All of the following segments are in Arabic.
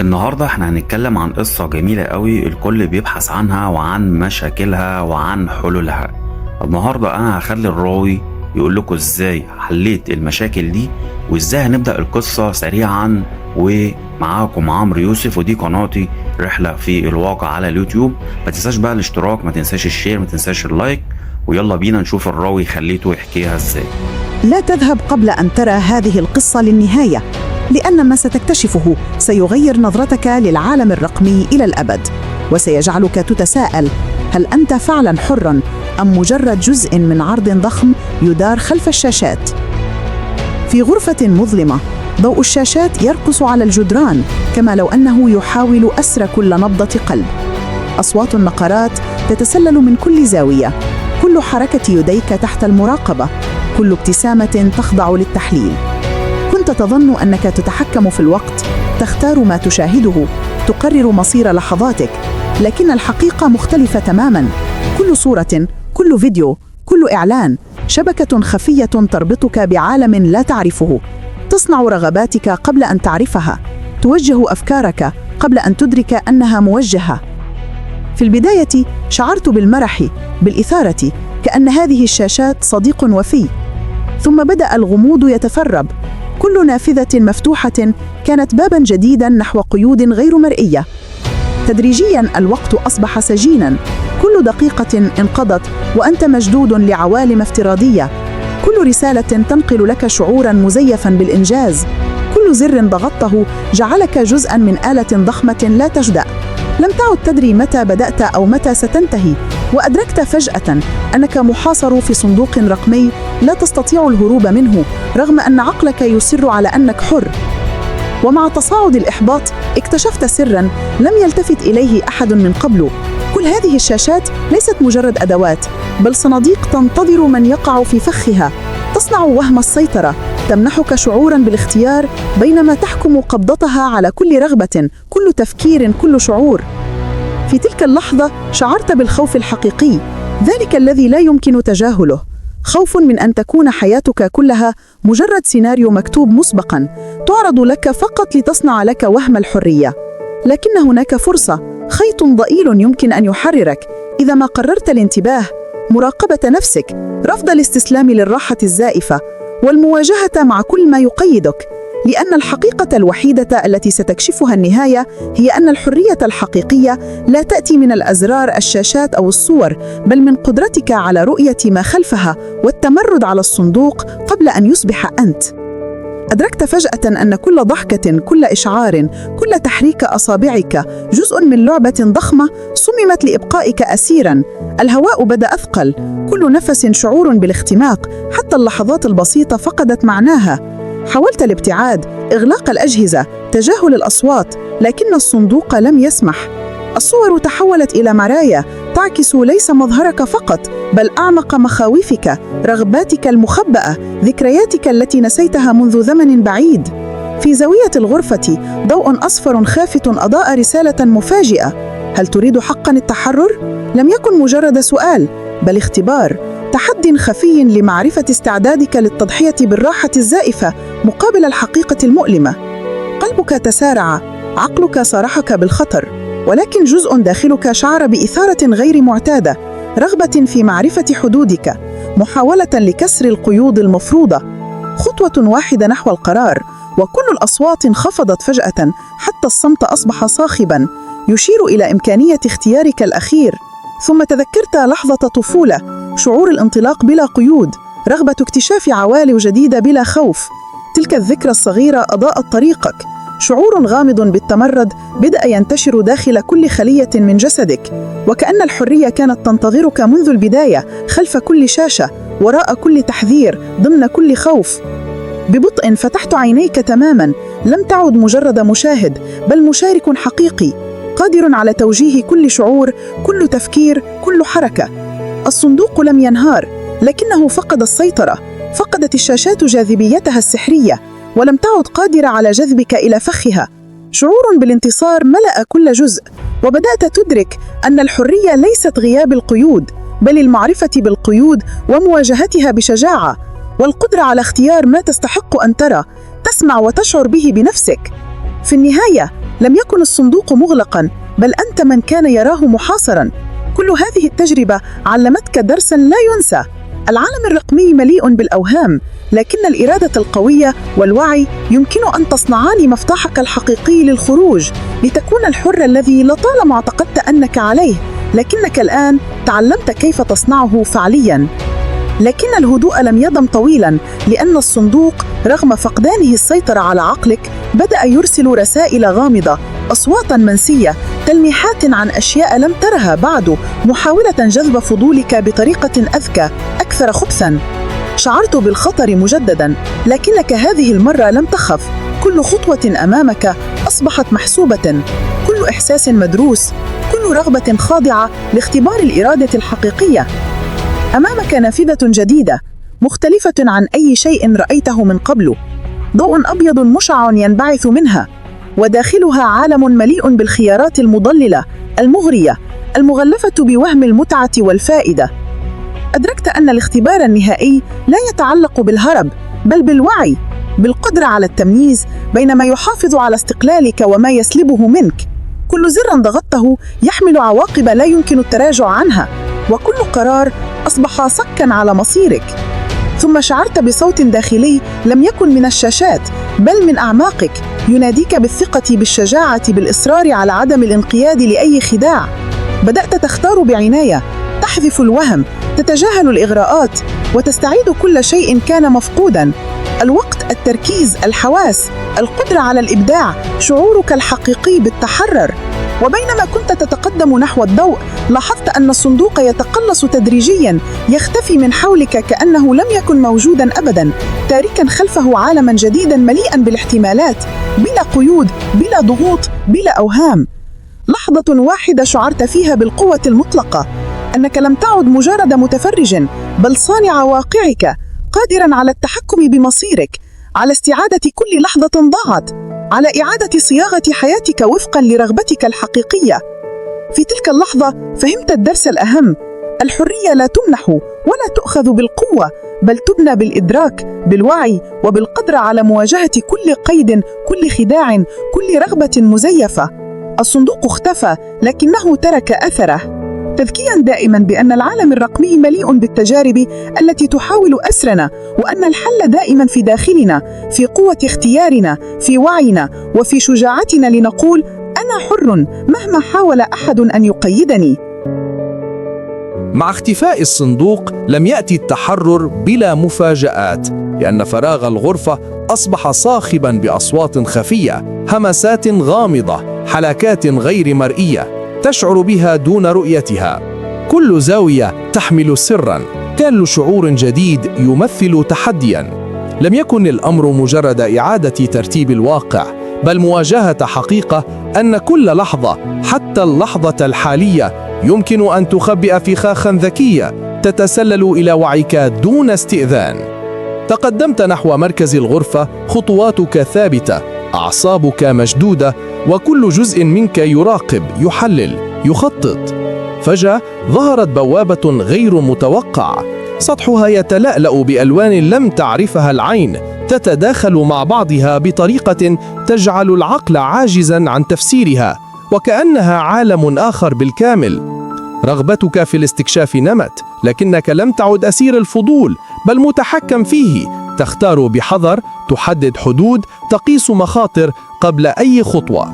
النهاردة احنا هنتكلم عن قصة جميلة قوي الكل بيبحث عنها وعن مشاكلها وعن حلولها. النهاردة انا هخلي الراوي يقول لكم ازاي حليت المشاكل دي وازاي هنبدأ القصة سريعا. ومعاكم عمرو يوسف ودي قناتي رحلة في الواقع على اليوتيوب. ما تنساش بقى الاشتراك، ما تنساش الشير، ما تنساش اللايك، ويلا بينا نشوف الراوي خليته يحكيها ازاي. لا تذهب قبل أن ترى هذه القصة للنهاية، لأن ما ستكتشفه سيغير نظرتك للعالم الرقمي إلى الأبد، وسيجعلك تتساءل: هل أنت فعلاً حر أم مجرد جزء من عرض ضخم يدار خلف الشاشات؟ في غرفة مظلمة، ضوء الشاشات يرقص على الجدران كما لو أنه يحاول أسر كل نبضة قلب. أصوات النقرات تتسلل من كل زاوية، كل حركة يديك تحت المراقبة، كل ابتسامة تخضع للتحليل. كنت تظن أنك تتحكم في الوقت، تختار ما تشاهده، تقرر مصير لحظاتك، لكن الحقيقة مختلفة تماماً. كل صورة، كل فيديو، كل إعلان شبكة خفية تربطك بعالم لا تعرفه، تصنع رغباتك قبل أن تعرفها، توجه أفكارك قبل أن تدرك أنها موجهة. في البداية شعرت بالمرح، بالإثارة، كأن هذه الشاشات صديق وفي. ثم بدأ الغموض يتفرب، كل نافذة مفتوحة كانت باباً جديداً نحو قيود غير مرئية. تدريجياً الوقت أصبح سجيناً، كل دقيقة انقضت وأنت مشدود لعوالم افتراضية، كل رسالة تنقل لك شعوراً مزيفاً بالإنجاز، كل زر ضغطته جعلك جزءاً من آلة ضخمة لا تجدأ. لم تعد تدري متى بدأت أو متى ستنتهي، وأدركت فجأة أنك محاصر في صندوق رقمي لا تستطيع الهروب منه، رغم أن عقلك يصر على أنك حر. ومع تصاعد الإحباط اكتشفت سراً لم يلتفت إليه أحد من قبل: كل هذه الشاشات ليست مجرد أدوات، بل صناديق تنتظر من يقع في فخها، تصنع وهم السيطرة، تمنحك شعوراً بالاختيار بينما تحكم قبضتها على كل رغبة، كل تفكير، كل شعور. في تلك اللحظة شعرت بالخوف الحقيقي، ذلك الذي لا يمكن تجاهله، خوف من أن تكون حياتك كلها مجرد سيناريو مكتوب مسبقاً، تعرض لك فقط لتصنع لك وهم الحرية. لكن هناك فرصة، خيط ضئيل يمكن أن يحررك إذا ما قررت الانتباه، مراقبة نفسك، رفض الاستسلام للراحة الزائفة، والمواجهة مع كل ما يقيدك. لأن الحقيقة الوحيدة التي ستكشفها النهاية هي أن الحرية الحقيقية لا تأتي من الأزرار، الشاشات أو الصور، بل من قدرتك على رؤية ما خلفها والتمرد على الصندوق قبل أن يصبح أنت. أدركت فجأة أن كل ضحكة، كل إشعار، كل تحريك أصابعك جزء من لعبة ضخمة صممت لإبقائك أسيراً. الهواء بدأ أثقل، كل نفس شعور بالاختناق، حتى اللحظات البسيطة فقدت معناها. حاولت الابتعاد، إغلاق الأجهزة، تجاهل الأصوات، لكن الصندوق لم يسمح. الصور تحولت إلى مرايا تعكس ليس مظهرك فقط، بل أعمق مخاوفك، رغباتك المخبأة، ذكرياتك التي نسيتها منذ زمن بعيد. في زاوية الغرفة ضوء أصفر خافت أضاء رسالة مفاجئة: هل تريد حقاً التحرر؟ لم يكن مجرد سؤال، بل اختبار، تحدي خفي لمعرفة استعدادك للتضحية بالراحة الزائفة مقابل الحقيقة المؤلمة. قلبك تسارع، عقلك صارحك بالخطر، ولكن جزء داخلك شعر بإثارة غير معتادة، رغبة في معرفة حدودك، محاولة لكسر القيود المفروضة. خطوة واحدة نحو القرار، وكل الأصوات انخفضت فجأة، حتى الصمت أصبح صاخباً، يشير إلى إمكانية اختيارك الأخير. ثم تذكرت لحظة طفولة، شعور الانطلاق بلا قيود، رغبة اكتشاف عوالم جديدة بلا خوف. تلك الذكرى الصغيرة أضاءت طريقك، شعور غامض بالتمرد بدأ ينتشر داخل كل خلية من جسدك، وكأن الحرية كانت تنتظرك منذ البداية، خلف كل شاشة، وراء كل تحذير، ضمن كل خوف. ببطء فتحت عينيك تماماً، لم تعد مجرد مشاهد، بل مشارك حقيقي، قادر على توجيه كل شعور، كل تفكير، كل حركة. الصندوق لم ينهار، لكنه فقد السيطرة، فقدت الشاشات جاذبيتها السحرية، ولم تعد قادرة على جذبك إلى فخها. شعور بالانتصار ملأ كل جزء، وبدأت تدرك أن الحرية ليست غياب القيود، بل المعرفة بالقيود ومواجهتها بشجاعة، والقدرة على اختيار ما تستحق أن ترى، تسمع وتشعر به بنفسك. في النهاية لم يكن الصندوق مغلقاً، بل أنت من كان يراه محاصراً. كل هذه التجربة علمتك درساً لا ينسى. العالم الرقمي مليء بالأوهام، لكن الإرادة القوية والوعي يمكن أن تصنعان مفتاحك الحقيقي للخروج، لتكون الحر الذي لطالما اعتقدت أنك عليه، لكنك الآن تعلمت كيف تصنعه فعلياً. لكن الهدوء لم يدم طويلاً، لأن الصندوق رغم فقدانه السيطرة على عقلك بدأ يرسل رسائل غامضة، أصواتاً منسية، تلميحات عن أشياء لم ترها بعد، محاولة جذب فضولك بطريقة أذكى، أكثر خبثاً. شعرت بالخطر مجدداً، لكنك هذه المرة لم تخف. كل خطوة أمامك أصبحت محسوبة، كل إحساس مدروس، كل رغبة خاضعة لاختبار الإرادة الحقيقية. أمامك نافذة جديدة، مختلفة عن أي شيء رأيته من قبل، ضوء أبيض مشع ينبعث منها، وداخلها عالم مليء بالخيارات المضللة، المغرية، المغلفة بوهم المتعة والفائدة. أدركت أن الاختبار النهائي لا يتعلق بالهرب، بل بالوعي، بالقدرة على التمييز بين ما يحافظ على استقلالك وما يسلبه منك. كل زر ضغطته يحمل عواقب لا يمكن التراجع عنها، وكل قرار أصبح صكاً على مصيرك. ثم شعرت بصوت داخلي لم يكن من الشاشات، بل من أعماقك، يناديك بالثقة، بالشجاعة، بالإصرار على عدم الانقياد لأي خداع. بدأت تختار بعناية، تحذف الوهم، تتجاهل الإغراءات، وتستعيد كل شيء كان مفقوداً: الوقت، التركيز، الحواس، القدرة على الإبداع، شعورك الحقيقي بالتحرر. وبينما كنت تتقدم نحو الضوء، لاحظت أن الصندوق يتقلص تدريجياً، يختفي من حولك كأنه لم يكن موجوداً أبداً، تاركاً خلفه عالماً جديداً مليئاً بالاحتمالات، بلا قيود، بلا ضغوط، بلا أوهام. لحظة واحدة شعرت فيها بالقوة المطلقة، أنك لم تعد مجرد متفرج، بل صانع واقعك، قادراً على التحكم بمصيرك، على استعادة كل لحظة ضاعت، على إعادة صياغة حياتك وفقاً لرغبتك الحقيقية. في تلك اللحظة فهمت الدرس الأهم: الحرية لا تمنح ولا تؤخذ بالقوة، بل تبنى بالإدراك، بالوعي، وبالقدرة على مواجهة كل قيد، كل خداع، كل رغبة مزيفة. الصندوق اختفى، لكنه ترك أثره، تذكيراً دائماً بأن العالم الرقمي مليء بالتجارب التي تحاول أسرنا، وأن الحل دائماً في داخلنا، في قوة اختيارنا، في وعينا، وفي شجاعتنا لنقول: أنا حر مهما حاول أحد أن يقيدني. مع اختفاء الصندوق لم يأتي التحرر بلا مفاجآت، لأن فراغ الغرفة أصبح صاخباً بأصوات خفية، همسات غامضة، حلقات غير مرئية تشعر بها دون رؤيتها. كل زاوية تحمل سراً، كل شعور جديد يمثل تحدياً. لم يكن الأمر مجرد إعادة ترتيب الواقع، بل مواجهة حقيقة أن كل لحظة، حتى اللحظة الحالية، يمكن أن تخبئ فخاخاً ذكية تتسلل إلى وعيك دون استئذان. تقدمت نحو مركز الغرفة، خطواتك ثابتة، أعصابك مشدودة، وكل جزء منك يراقب، يحلل، يخطط. فجأة ظهرت بوابة غير متوقعة، سطحها يتلألأ بألوان لم تعرفها العين، تتداخل مع بعضها بطريقة تجعل العقل عاجزاً عن تفسيرها، وكأنها عالم آخر بالكامل. رغبتك في الاستكشاف نمت، لكنك لم تعد أسير الفضول، بل متحكم فيه. تختار بحذر، تحدد حدود، تقيس مخاطر قبل أي خطوة.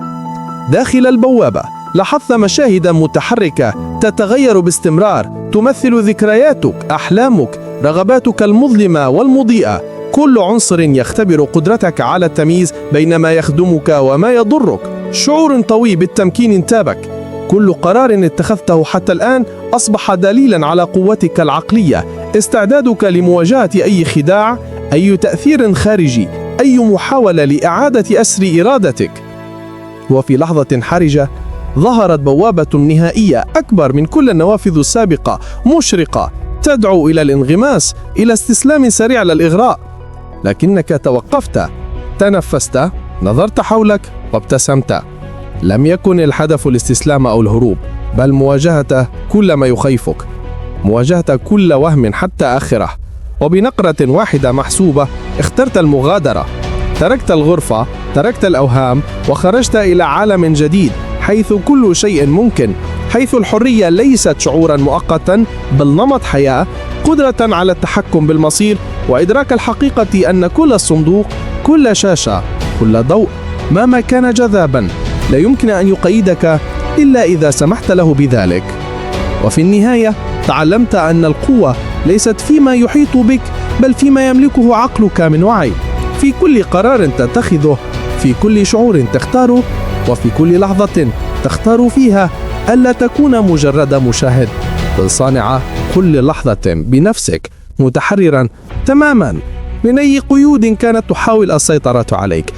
داخل البوابة لاحظت مشاهد متحركة تتغير باستمرار، تمثل ذكرياتك، أحلامك، رغباتك المظلمة والمضيئة. كل عنصر يختبر قدرتك على التمييز بين ما يخدمك وما يضرك. شعور طويل بالتمكين انتابك. كل قرار اتخذته حتى الآن أصبح دليلاً على قوتك العقلية، استعدادك لمواجهة أي خداع، أي تأثير خارجي، أي محاولة لإعادة أسر إرادتك. وفي لحظة حرجة ظهرت بوابة نهائية أكبر من كل النوافذ السابقة، مشرقة، تدعو إلى الانغماس، إلى استسلام سريع للإغراء. لكنك توقفت، تنفست، نظرت حولك وابتسمت. لم يكن الهدف الاستسلام أو الهروب، بل مواجهة كل ما يخيفك، مواجهة كل وهم حتى آخره. وبنقرة واحدة محسوبة اخترت المغادرة، تركت الغرفة تركت الأوهام وخرجت إلى عالم جديد حيث كل شيء ممكن، حيث الحرية ليست شعورا مؤقتا بل نمط حياة، قدرة على التحكم بالمصير وإدراك الحقيقة أن كل صندوق، كل شاشة، كل ضوء مهما كان جذابا لا يمكن أن يقيدك إلا إذا سمحت له بذلك. وفي النهاية تعلمت أن القوة ليست فيما يحيط بك بل فيما يملكه عقلك من وعي، في كل قرار تتخذه، في كل شعور تختاره، وفي كل لحظة تختار فيها ألا تكون مجرد مشاهد بل صانع كل لحظة بنفسك، متحررا تماما من أي قيود كانت تحاول السيطرة عليك.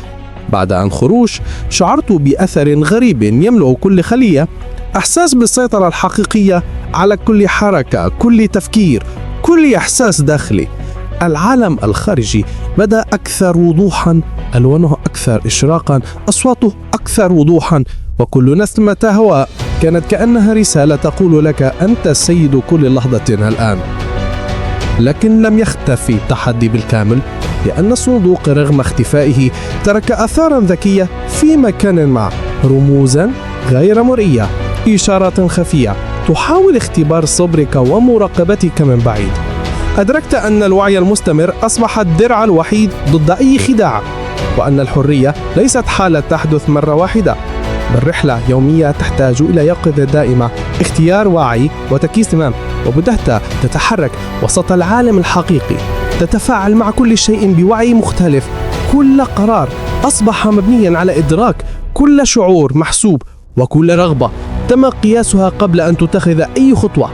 بعد أن خروج شعرت بأثر غريب يملأ كل خلية، إحساس بالسيطرة الحقيقية على كل حركة، كل تفكير، كل إحساس داخلي. العالم الخارجي بدأ أكثر وضوحا، ألوانه أكثر إشراقا، أصواته أكثر وضوحا، وكل نسمة هواء كانت كأنها رسالة تقول لك أنت سيد كل لحظة الآن. لكن لم يختفي التحدي بالكامل، لأن الصندوق رغم اختفائه ترك آثارا ذكية في مكان ما، رموزا غير مرئية، إشارات خفية تحاول اختبار صبرك ومراقبتك من بعيد. أدركت أن الوعي المستمر أصبح الدرع الوحيد ضد أي خداع، وأن الحرية ليست حالة تحدث مرة واحدة بل رحلة يومية تحتاج إلى يقظة دائمة، اختيار واعي وتركيز تمام. وبدأت تتحرك وسط العالم الحقيقي، تتفاعل مع كل شيء بوعي مختلف، كل قرار أصبح مبنيا على إدراك، كل شعور محسوب، وكل رغبة تم قياسها قبل أن تتخذ أي خطوة.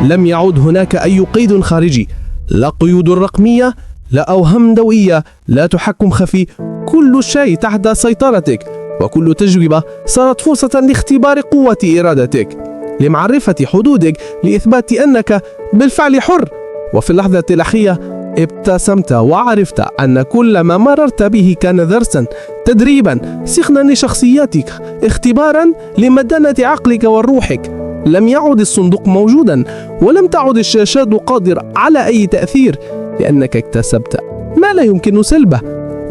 لم يعد هناك أي قيد خارجي، لا قيود رقمية، لا أوهام دوئية، لا تحكم خفي، كل شيء تحت سيطرتك، وكل تجربة صارت فرصة لاختبار قوة إرادتك، لمعرفة حدودك، لإثبات أنك بالفعل حر. وفي اللحظة الأخيرة ابتسمت وعرفت أن كل ما مررت به كان درسا، تدريبا، سخنا لشخصيتك، اختبارا لمدانة عقلك وروحك. لم يعد الصندوق موجودا، ولم تعد الشاشات قادرة على أي تأثير، لأنك اكتسبت ما لا يمكن سلبه: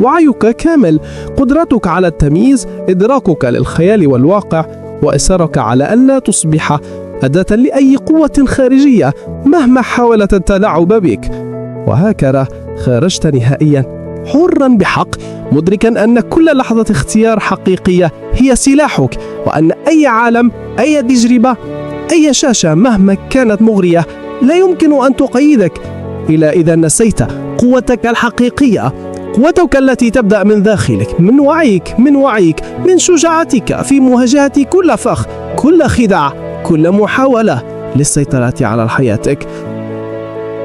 وعيك كامل، قدرتك على التمييز، إدراكك للخيال والواقع، وإصرارك على ألا تصبح أداة لأي قوة خارجية مهما حاولت التلاعب بك. وهكذا خرجت نهائيا حرا بحق، مدركا أن كل لحظة اختيار حقيقية هي سلاحك، وأن أي عالم، أي تجربة، أي شاشة مهما كانت مغرية لا يمكن أن تقيدك إلا إذا نسيت قوتك الحقيقية، قوتك التي تبدأ من داخلك، من وعيك، من شجاعتك في مواجهة كل فخ، كل خداع، كل محاولة للسيطرة على حياتك.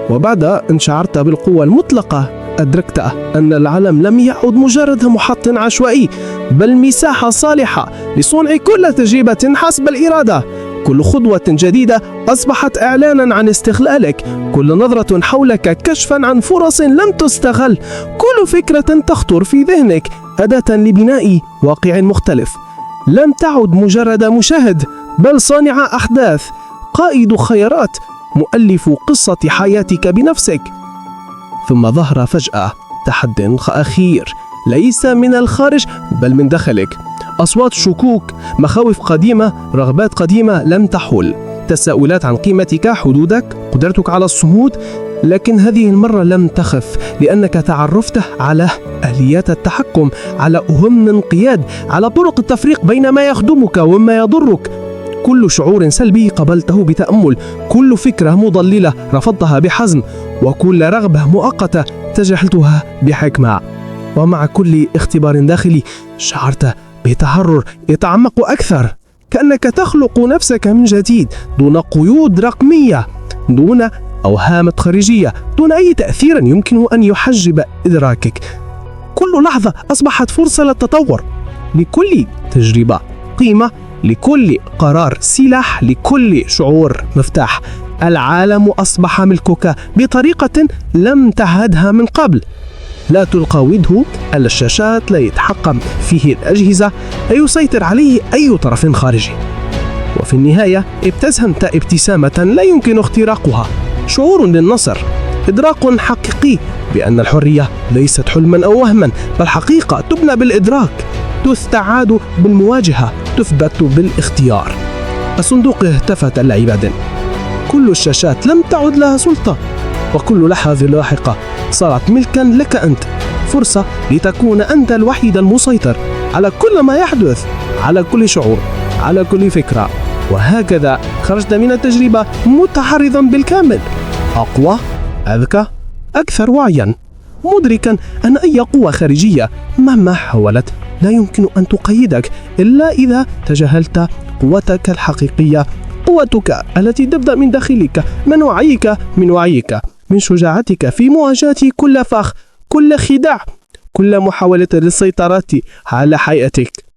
وبعد أن شعرت بالقوة المطلقة أدركت أن العالم لم يعد مجرد محط عشوائي، بل مساحة صالحة لصنع كل تجربة حسب الإرادة. كل خطوة جديدة أصبحت إعلانا عن استغلالك، كل نظرة حولك كشفا عن فرص لم تستغل، كل فكرة تخطر في ذهنك أداة لبناء واقع مختلف. لم تعد مجرد مشاهد بل صانع أحداث، قائد خيارات، مؤلف قصة حياتك بنفسك. ثم ظهر فجأة تحد أخير، ليس من الخارج بل من داخلك. أصوات شكوك، مخاوف قديمة، رغبات قديمة لم تحل، تساؤلات عن قيمتك، حدودك، قدرتك على الصمود. لكن هذه المرة لم تخف، لأنك تعرفت على آليات التحكم، على أهم الانقياد، على طرق التفريق بين ما يخدمك وما يضرك. كل شعور سلبي قبلته بتأمل، كل فكرة مضللة رفضتها بحزم، وكل رغبة مؤقتة تجاهلتها بحكمة. ومع كل اختبار داخلي شعرت بتحرر يتعمق أكثر، كأنك تخلق نفسك من جديد، دون قيود رقمية، دون أوهام خارجية، دون أي تأثير يمكن أن يحجب إدراكك. كل لحظة أصبحت فرصة للتطور، لكل تجربة قيمة، لكل قرار سلاح، لكل شعور مفتاح. العالم أصبح ملكك بطريقة لم تعهدها من قبل. لا تلقى وجهه على الشاشات، لا يتحكم فيه الأجهزة، لا يسيطر عليه أي طرف خارجي. وفي النهاية ابتسمت ابتسامة لا يمكن اختراقها، شعور للنصر، إدراك حقيقي بأن الحرية ليست حلما أو وهما، بل حقيقة تبنى بالإدراك، تستعاد بالمواجهة، تثبت بالاختيار. الصندوق التفت لعباد. كل الشاشات لم تعد لها سلطة، وكل لحظة لاحقة صارت ملكا لك أنت، فرصة لتكون أنت الوحيد المسيطر على كل ما يحدث، على كل شعور، على كل فكرة. وهكذا خرجت من التجربة متحرضا بالكامل، أقوى، أذكى، أكثر وعيا، مدركا أن أي قوة خارجية مهما حاولت لا يمكن أن تقيدك إلا إذا تجاهلت قوتك الحقيقية، قوتك التي تبدأ من داخلك، من وعيك، من شجاعتك في مواجهة كل فخ، كل خداع، كل محاولة للسيطرة على حياتك.